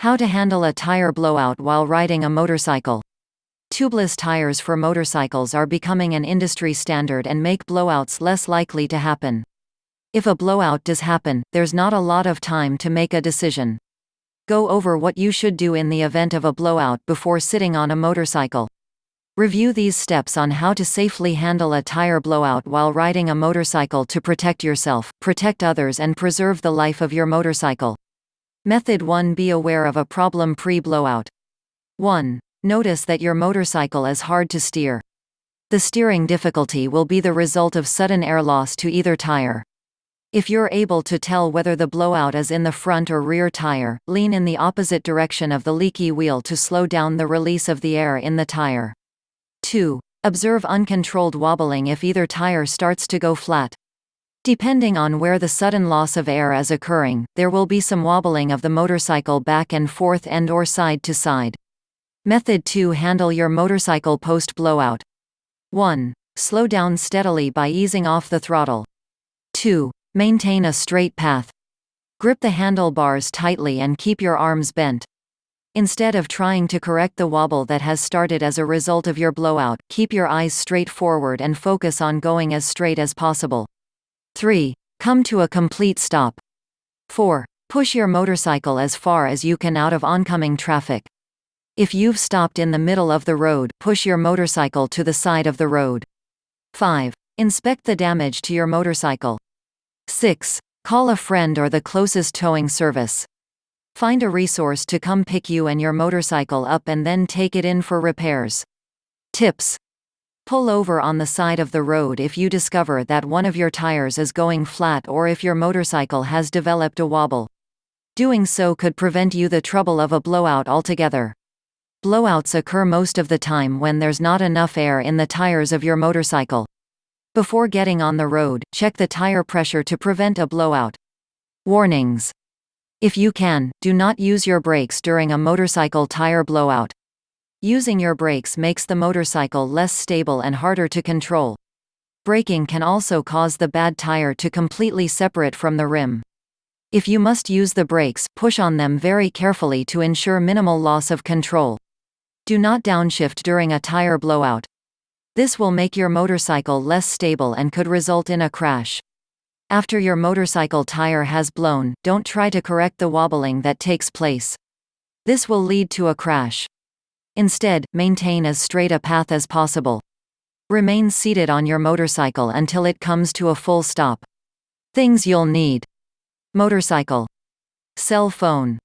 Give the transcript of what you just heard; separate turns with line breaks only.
How to handle a tire blowout while riding a motorcycle. Tubeless tires for motorcycles are becoming an industry standard and make blowouts less likely to happen. If a blowout does happen, there's not a lot of time to make a decision. Go over what you should do in the event of a blowout before sitting on a motorcycle. Review these steps on how to safely handle a tire blowout while riding a motorcycle to protect yourself, protect others, and preserve the life of your motorcycle. Method 1. Be aware of a problem pre-blowout. 1. Notice that your motorcycle is hard to steer. The steering difficulty will be the result of sudden air loss to either tire. If you're able to tell whether the blowout is in the front or rear tire, lean in the opposite direction of the leaky wheel to slow down the release of the air in the tire. 2. Observe uncontrolled wobbling if either tire starts to go flat. Depending on where the sudden loss of air is occurring, there will be some wobbling of the motorcycle back and forth and/or side to side. Method 2. Handle your motorcycle post-blowout. 1. Slow down steadily by easing off the throttle. 2. Maintain a straight path. Grip the handlebars tightly and keep your arms bent. Instead of trying to correct the wobble that has started as a result of your blowout, keep your eyes straight forward and focus on going as straight as possible. 3. Come to a complete stop. 4. Push your motorcycle as far as you can out of oncoming traffic. If you've stopped in the middle of the road, push your motorcycle to the side of the road. 5. Inspect the damage to your motorcycle. 6. Call a friend or the closest towing service. Find a resource to come pick you and your motorcycle up and then take it in for repairs. Tips. Pull over on the side of the road if you discover that one of your tires is going flat or if your motorcycle has developed a wobble. Doing so could prevent you the trouble of a blowout altogether. Blowouts occur most of the time when there's not enough air in the tires of your motorcycle. Before getting on the road, check the tire pressure to prevent a blowout. Warnings. If you can, do not use your brakes during a motorcycle tire blowout. Using your brakes makes the motorcycle less stable and harder to control. Braking can also cause the bad tire to completely separate from the rim. If you must use the brakes, push on them very carefully to ensure minimal loss of control. Do not downshift during a tire blowout. This will make your motorcycle less stable and could result in a crash. After your motorcycle tire has blown, don't try to correct the wobbling that takes place. This will lead to a crash. Instead, maintain as straight a path as possible. Remain seated on your motorcycle until it comes to a full stop. Things you'll need: motorcycle, cell phone,